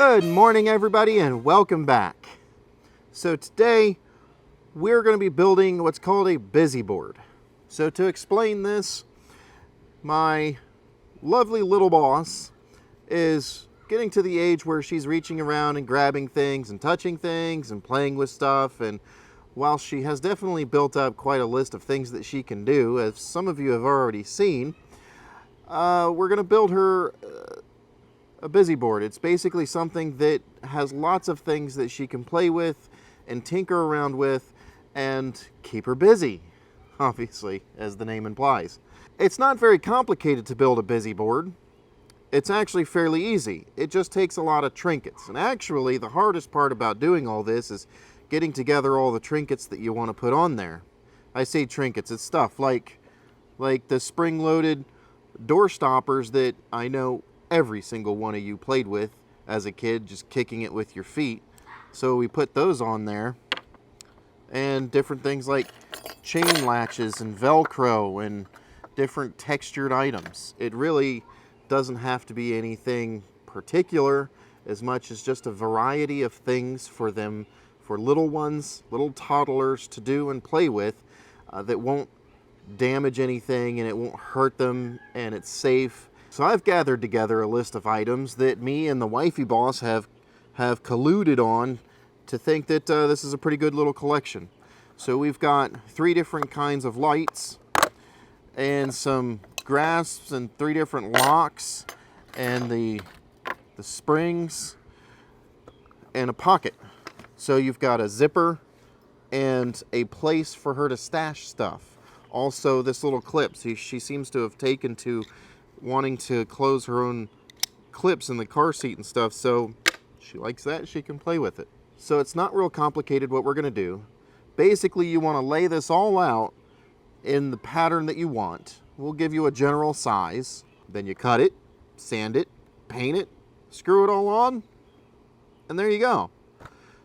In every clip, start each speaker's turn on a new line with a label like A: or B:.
A: Good morning, everybody, and welcome back. So today we're going to be building what's called a busy board. So to explain this, my lovely little boss is getting to the age where she's reaching around and grabbing things and touching things and playing with stuff. And while she has definitely built up quite a list of things that she can do, as some of you have already seen, we're going to build her a busy board. It's basically something that has lots of things that she can play with and tinker around with and keep her busy, obviously, as the name implies. It's not very complicated to build a busy board. It's actually fairly easy. It just takes a lot of trinkets. And actually, the hardest part about doing all this is getting together all the trinkets that you want to put on there. I say trinkets, it's stuff like the spring-loaded door stoppers that I know every single one of you played with as a kid, just kicking it with your feet. So we put those on there, and different things like chain latches and Velcro and different textured items. It really doesn't have to be anything particular as much as just a variety of things for them, for little ones, little toddlers to do and play with that won't damage anything and it won't hurt them and it's safe. So I've gathered together a list of items that me and the wifey boss have colluded on to think that this is a pretty good little collection. So we've got 3 different kinds of lights and some grasps and 3 different locks and the springs and a pocket. So you've got a zipper and a place for her to stash stuff. Also this little clip. She seems to have taken to wanting to close her own clips in the car seat and stuff, so she likes that, she can play with it. So it's not real complicated what we're going to do. Basically, you want to lay this all out in the pattern that you want. We'll give you a general size, then you cut it, sand it, paint it, screw it all on, and there you go.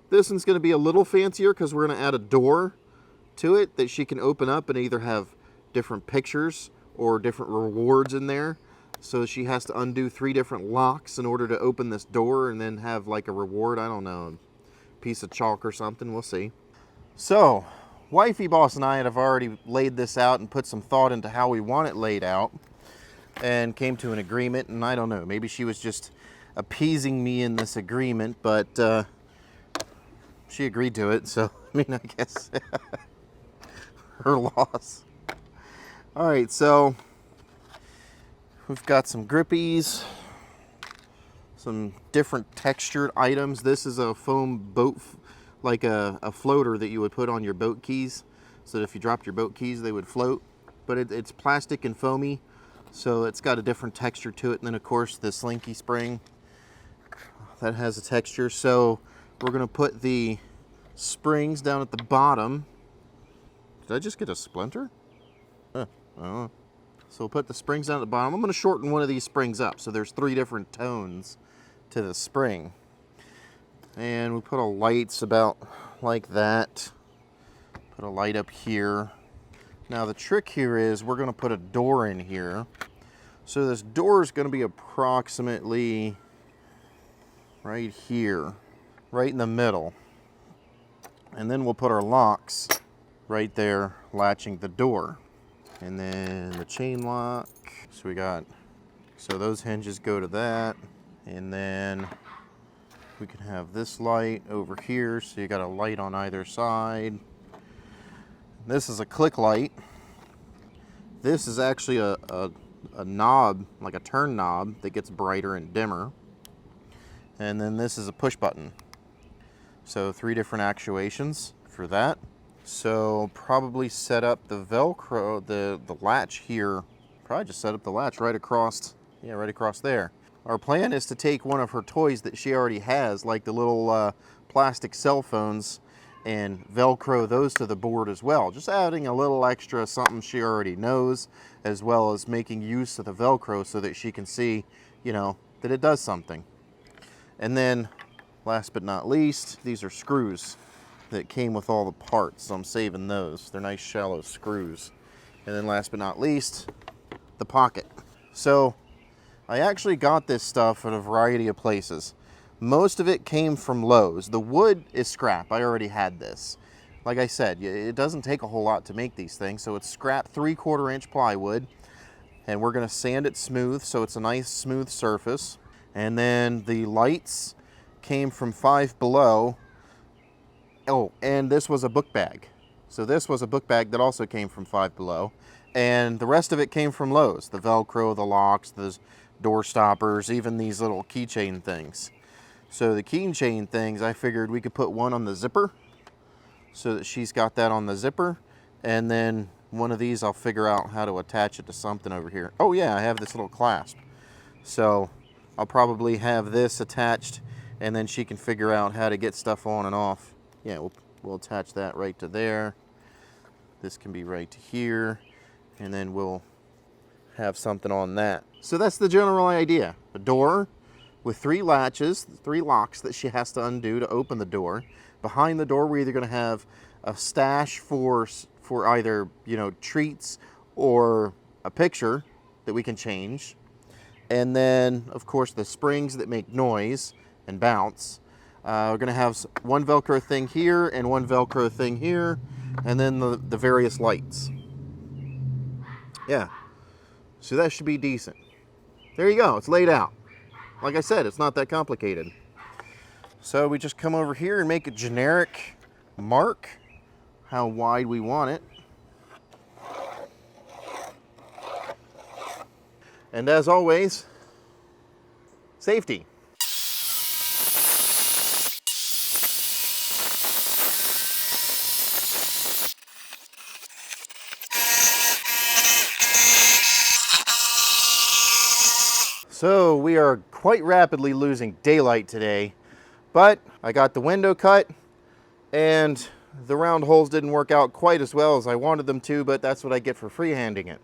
A: This one's going to be a little fancier because we're going to add a door to it that she can open up and either have different pictures or different rewards in there. So she has to undo 3 different locks in order to open this door and then have like a reward, I don't know, a piece of chalk or something, we'll see. So, wifey boss and I have already laid this out and put some thought into how we want it laid out and came to an agreement, and I don't know, maybe she was just appeasing me in this agreement, but she agreed to it, so I mean, I guess her loss. All right, so we've got some grippies, some different textured items. This is a foam boat, like a floater that you would put on your boat keys, so that if you dropped your boat keys, they would float. But it's plastic and foamy, so it's got a different texture to it. And then, of course, the slinky spring, that has a texture. So we're going to put the springs down at the bottom. Did I just get a splinter? So we'll put the springs down at the bottom. I'm going to shorten one of these springs up, so there's 3 different tones to the spring. And we put a lights about like that. Put a light up here. Now the trick here is we're going to put a door in here. So this door is going to be approximately right here, right in the middle. And then we'll put our locks right there latching the door. And then the chain lock. So those hinges go to that. And then we can have this light over here. So you got a light on either side. This is a click light. This is actually a knob, like a turn knob that gets brighter and dimmer. And then this is a push button. So 3 different actuations for that. So probably set up the Velcro, the latch here. Probably just set up the latch right across, right across there. Our plan is to take one of her toys that she already has, like the little plastic cell phones, and Velcro those to the board as well. Just adding a little extra something she already knows, as well as making use of the Velcro so that she can see, that it does something. And then, last but not least, these are screws that came with all the parts, so I'm saving those. They're nice shallow screws. And then last but not least, the pocket. So I actually got this stuff at a variety of places. Most of it came from Lowe's. The wood is scrap. I already had this. Like I said, it doesn't take a whole lot to make these things. So it's scrap 3/4 inch plywood. And we're going to sand it smooth so it's a nice smooth surface. And then the lights came from Five Below. Oh, and this was a book bag. So this was a book bag that also came from Five Below. And the rest of it came from Lowe's. The Velcro, the locks, the door stoppers, even these little keychain things. So the keychain things, I figured we could put one on the zipper so that she's got that on the zipper. And then one of these, I'll figure out how to attach it to something over here. Oh yeah, I have this little clasp. So I'll probably have this attached and then she can figure out how to get stuff on and off. Yeah, we'll attach that right to there. This can be right to here. And then we'll have something on that. So that's the general idea. A door with 3 latches, 3 locks that she has to undo to open the door. Behind the door, we're either going to have a stash for either, you know, treats or a picture that we can change. And then, of course, the springs that make noise and bounce. We're going to have one Velcro thing here and one Velcro thing here, and then the various lights. Yeah, so that should be decent. There you go, it's laid out. Like I said, it's not that complicated. So we just come over here and make a generic mark, how wide we want it. And as always, safety. So we are quite rapidly losing daylight today, but I got the window cut and the round holes didn't work out quite as well as I wanted them to, but that's what I get for freehanding it.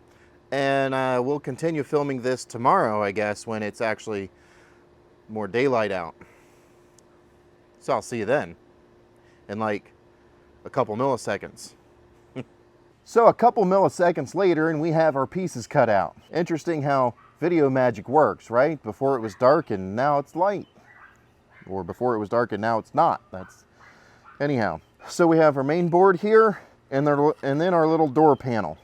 A: And we'll continue filming this tomorrow, I guess, when it's actually more daylight out. So I'll see you then in like a couple milliseconds. So a couple milliseconds later and we have our pieces cut out. Interesting how video magic works, right? Before it was dark and now it's light. Or before it was dark and now it's not. That's anyhow. So we have our main board here and then our little door panel.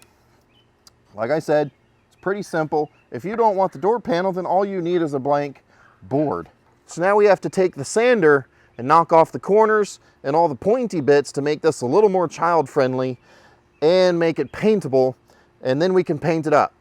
A: Like I said, it's pretty simple. If you don't want the door panel, then all you need is a blank board. So now we have to take the sander and knock off the corners and all the pointy bits to make this a little more child friendly and make it paintable, and then we can paint it up.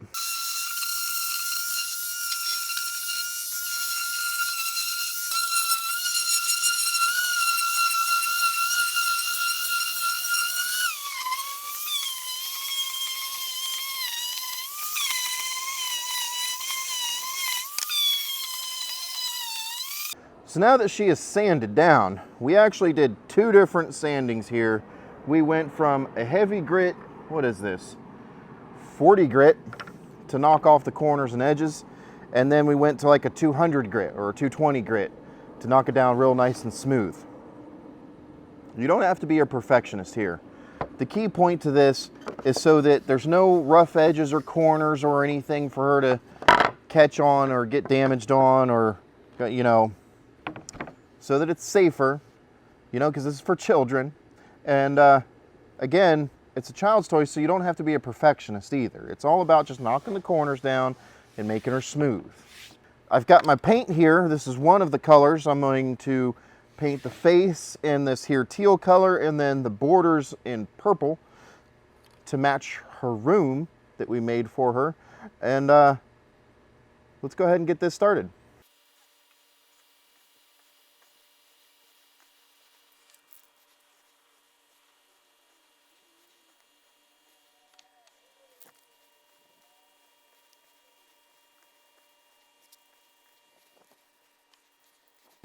A: So now that she is sanded down, we actually did 2 different sandings here. We went from a heavy grit, what is this, 40 grit to knock off the corners and edges, and then we went to like a 200 grit or a 220 grit to knock it down real nice and smooth. You don't have to be a perfectionist here. The key point to this is so that there's no rough edges or corners or anything for her to catch on or get damaged on, or, you know, so that it's safer, you know, because this is for children. And again, it's a child's toy, so you don't have to be a perfectionist either. It's all about just knocking the corners down and making her smooth. I've got my paint here. This is one of the colors. I'm going to paint the face in this here teal color and then the borders in purple to match her room that we made for her. And let's go ahead and get this started.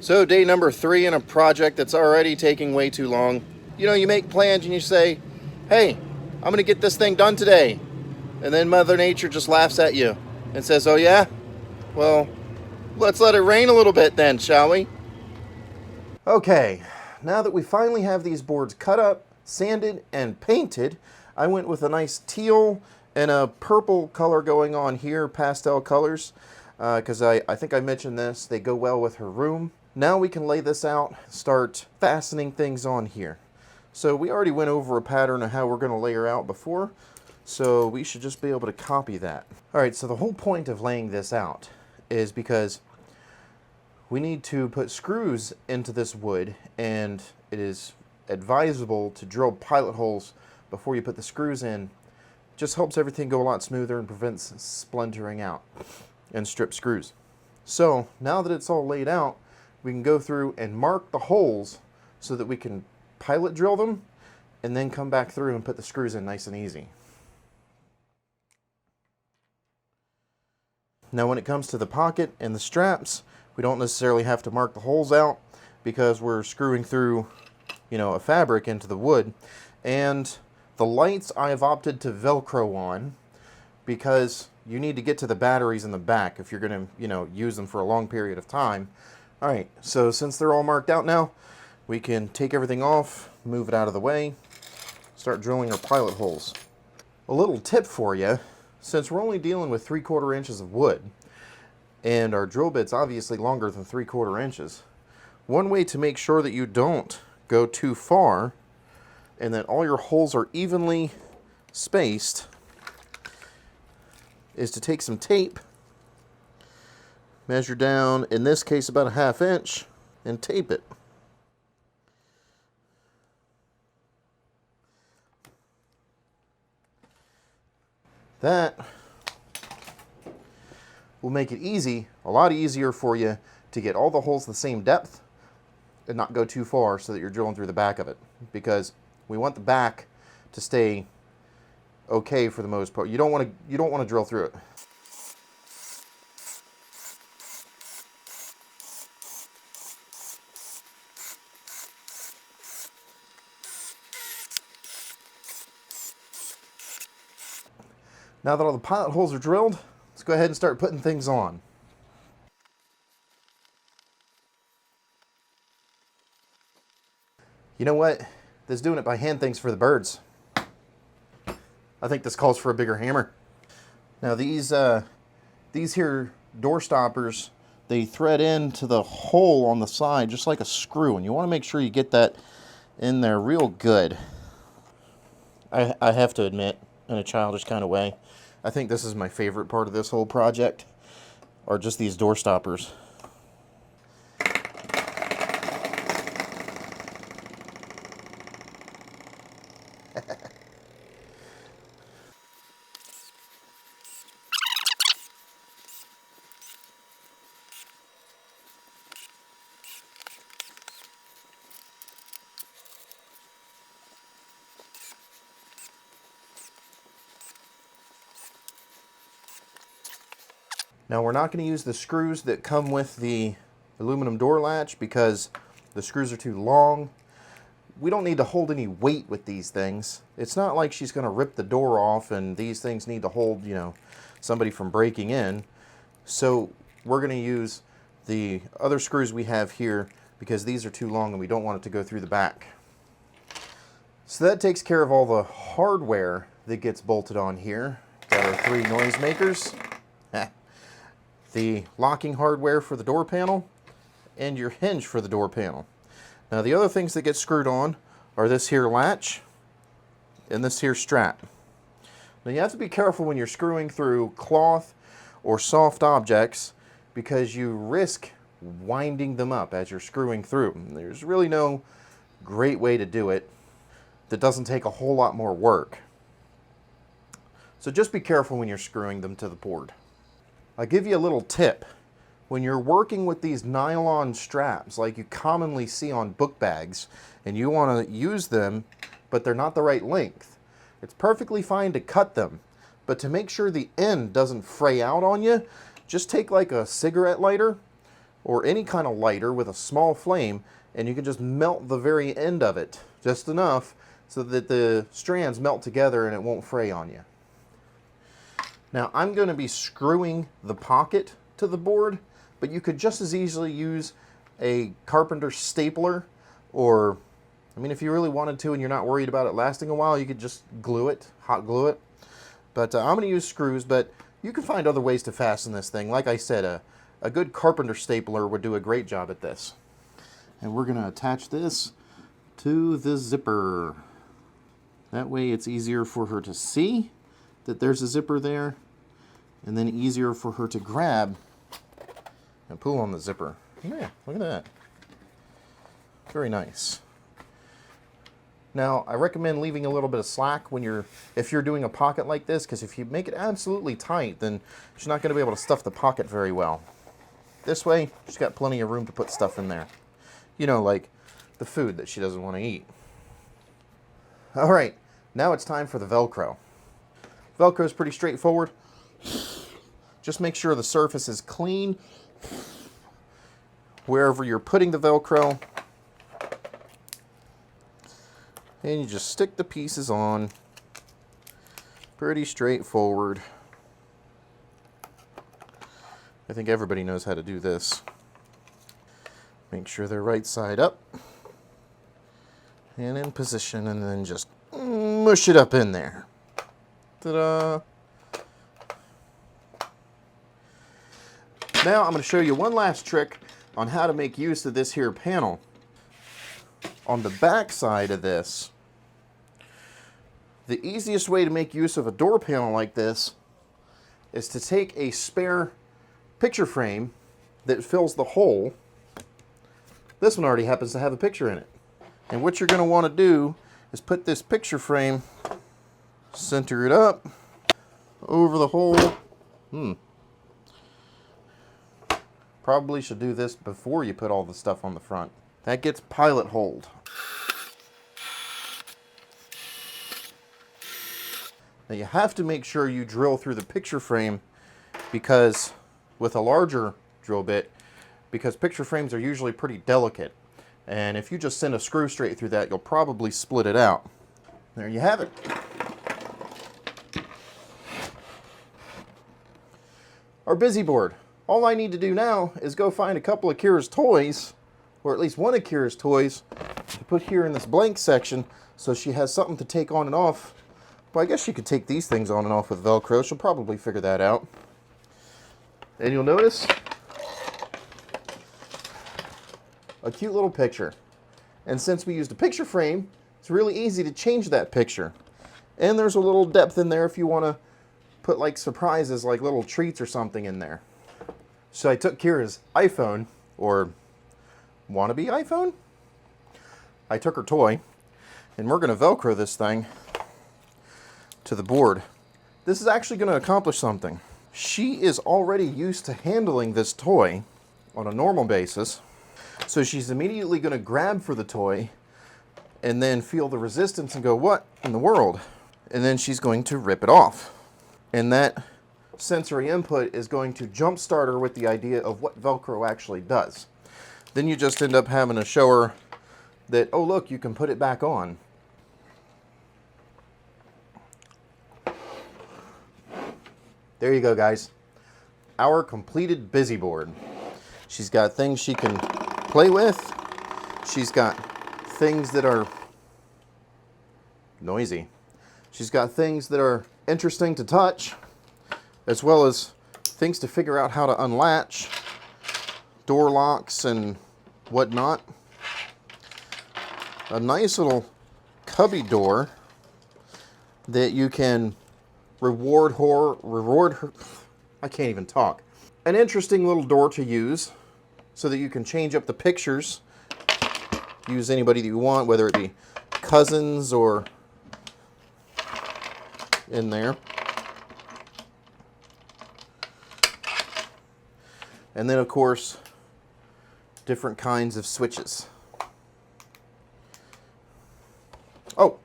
A: So day number 3 in a project that's already taking way too long. You know, you make plans and you say, hey, I'm gonna get this thing done today. And then Mother Nature just laughs at you and says, oh yeah? Well, let's let it rain a little bit then, shall we? Okay, now that we finally have these boards cut up, sanded, and painted, I went with a nice teal and a purple color going on here, pastel colors, because I think I mentioned this, they go well with her room. Now we can lay this out, start fastening things on here. So we already went over a pattern of how we're going to layer out before, so we should just be able to copy that. Alright, so the whole point of laying this out is because we need to put screws into this wood, and it is advisable to drill pilot holes before you put the screws in. It just helps everything go a lot smoother and prevents splintering out and strip screws. So now that it's all laid out, we can go through and mark the holes so that we can pilot drill them and then come back through and put the screws in nice and easy. Now when it comes to the pocket and the straps, we don't necessarily have to mark the holes out because we're screwing through, a fabric into the wood. And the lights I have opted to Velcro on because you need to get to the batteries in the back if you're going to, use them for a long period of time. All right, so since they're all marked out now, we can take everything off, move it out of the way, start drilling our pilot holes. A little tip for you, since we're only dealing with 3/4 inches of wood, and our drill bit's obviously longer than 3/4 inches, one way to make sure that you don't go too far and that all your holes are evenly spaced is to take some tape, measure down, in this case about 1/2 inch, and tape it. That will make it a lot easier for you to get all the holes the same depth and not go too far so that you're drilling through the back of it, because we want the back to stay okay for the most part. You don't want to drill through it. Now that all the pilot holes are drilled, let's go ahead and start putting things on. You know what? This doing it by hand thing's for the birds. I think this calls for a bigger hammer. Now these here door stoppers, they thread into the hole on the side just like a screw, and you want to make sure you get that in there real good. I have to admit, in a childish kind of way, I think this is my favorite part of this whole project, are just these door stoppers. Now we're not going to use the screws that come with the aluminum door latch because the screws are too long. We don't need to hold any weight with these things. It's not like she's going to rip the door off and these things need to hold, somebody from breaking in. So we're going to use the other screws we have here because these are too long and we don't want it to go through the back. So that takes care of all the hardware that gets bolted on here. Got our 3 noisemakers. The locking hardware for the door panel, and your hinge for the door panel. Now the other things that get screwed on are this here latch and this here strap. Now you have to be careful when you're screwing through cloth or soft objects because you risk winding them up as you're screwing through. There's really no great way to do it that doesn't take a whole lot more work. So just be careful when you're screwing them to the board. I'll give you a little tip. When you're working with these nylon straps like you commonly see on book bags and you want to use them but they're not the right length, it's perfectly fine to cut them, but to make sure the end doesn't fray out on you, just take like a cigarette lighter or any kind of lighter with a small flame and you can just melt the very end of it just enough so that the strands melt together and it won't fray on you. Now I'm going to be screwing the pocket to the board, but you could just as easily use a carpenter stapler, or, if you really wanted to and you're not worried about it lasting a while, you could just glue it, hot glue it. But I'm going to use screws, but you can find other ways to fasten this thing. Like I said, a good carpenter stapler would do a great job at this. And we're going to attach this to the zipper. That way it's easier for her to see that there's a zipper there, and then easier for her to grab and pull on the zipper. Yeah, look at that. Very nice. Now, I recommend leaving a little bit of slack if you're doing a pocket like this, because if you make it absolutely tight, then she's not going to be able to stuff the pocket very well. This way, she's got plenty of room to put stuff in there. You know, like the food that she doesn't want to eat. All right, now it's time for the Velcro. Velcro is pretty straightforward. Just make sure the surface is clean wherever you're putting the Velcro. And you just stick the pieces on. Pretty straightforward. I think everybody knows how to do this. Make sure they're right side up. And in position, and then just mush it up in there. Ta-da! Now I'm going to show you one last trick on how to make use of this here panel. On the back side of this, the easiest way to make use of a door panel like this is to take a spare picture frame that fills the hole. This one already happens to have a picture in it. And what you're going to want to do is put this picture frame, center it up over the hole. Probably should do this before you put all the stuff on the front. That gets pilot hold. Now you have to make sure you drill through the picture frame because with a larger drill bit, because picture frames are usually pretty delicate. And if you just send a screw straight through that, you'll probably split it out. There you have it. Our busy board. All I need to do now is go find a couple of Kira's toys, or at least one of Kira's toys, to put here in this blank section so she has something to take on and off. Well, I guess she could take these things on and off with Velcro. She'll probably figure that out. And you'll notice a cute little picture. And since we used a picture frame, it's really easy to change that picture. And there's a little depth in there if you want to put like surprises, like little treats or something in there. So I took Kira's iPhone, or wannabe iPhone? I took her toy, and we're going to Velcro this thing to the board. This is actually going to accomplish something. She is already used to handling this toy on a normal basis, so she's immediately going to grab for the toy and then feel the resistance and go, what in the world? And then she's going to rip it off. And that sensory input is going to jumpstart her with the idea of what Velcro actually does. Then you just end up having to show her that, oh look, you can put it back on. There you go, guys. Our completed busy board. She's got things she can play with. She's got things that are noisy. She's got things that are interesting to touch, as well as things to figure out how to unlatch, door locks and whatnot. A nice little cubby door that you can reward her. I can't even talk. An interesting little door to use so that you can change up the pictures. Use anybody that you want, whether it be cousins or in there. And then, of course, different kinds of switches. Oh,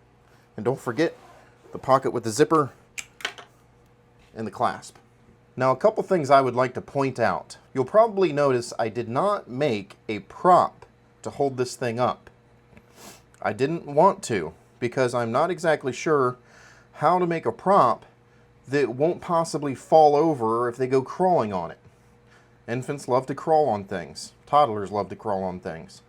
A: and don't forget the pocket with the zipper and the clasp. Now, a couple things I would like to point out. You'll probably notice I did not make a prop to hold this thing up. I didn't want to, because I'm not exactly sure how to make a prop that won't possibly fall over if they go crawling on it. Infants love to crawl on things. Toddlers love to crawl on things.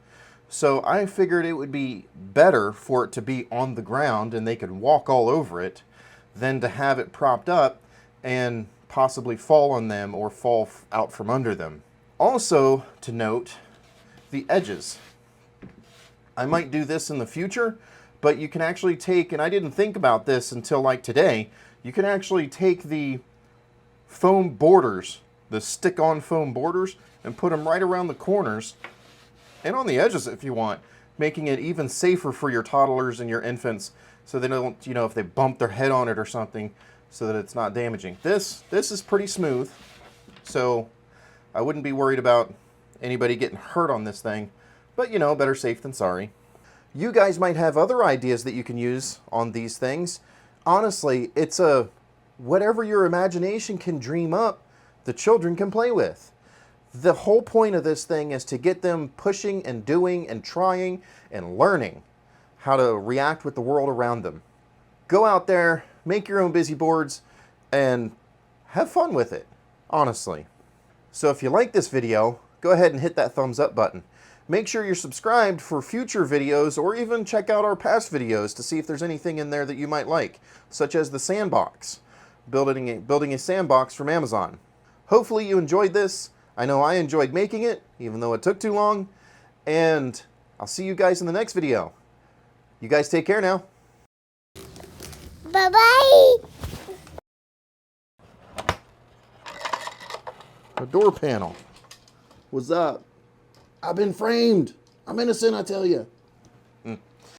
A: So I figured it would be better for it to be on the ground and they could walk all over it than to have it propped up and possibly fall on them or fall out from under them. Also to note, the edges. I might do this in the future, but you can actually take, and I didn't think about this until like today, you can actually take the foam borders, the stick-on foam borders, and put them right around the corners and on the edges if you want, making it even safer for your toddlers and your infants so they don't, you know, if they bump their head on it or something, so that it's not damaging. This is pretty smooth, so I wouldn't be worried about anybody getting hurt on this thing, but you know, better safe than sorry. You guys might have other ideas that you can use on these things. Honestly, it's a whatever your imagination can dream up, the children can play with. The whole point of this thing is to get them pushing and doing and trying and learning how to react with the world around them. Go out there, make your own busy boards, and have fun with it, honestly. So if you like this video, go ahead and hit that thumbs up button. Make sure you're subscribed for future videos, or even check out our past videos to see if there's anything in there that you might like, such as the sandbox, building a sandbox from Amazon. Hopefully you enjoyed this. I know I enjoyed making it, even though it took too long, and I'll see you guys in the next video. You guys take care now.
B: Bye-bye.
A: A door panel. What's up? I've been framed. I'm innocent, I tell you.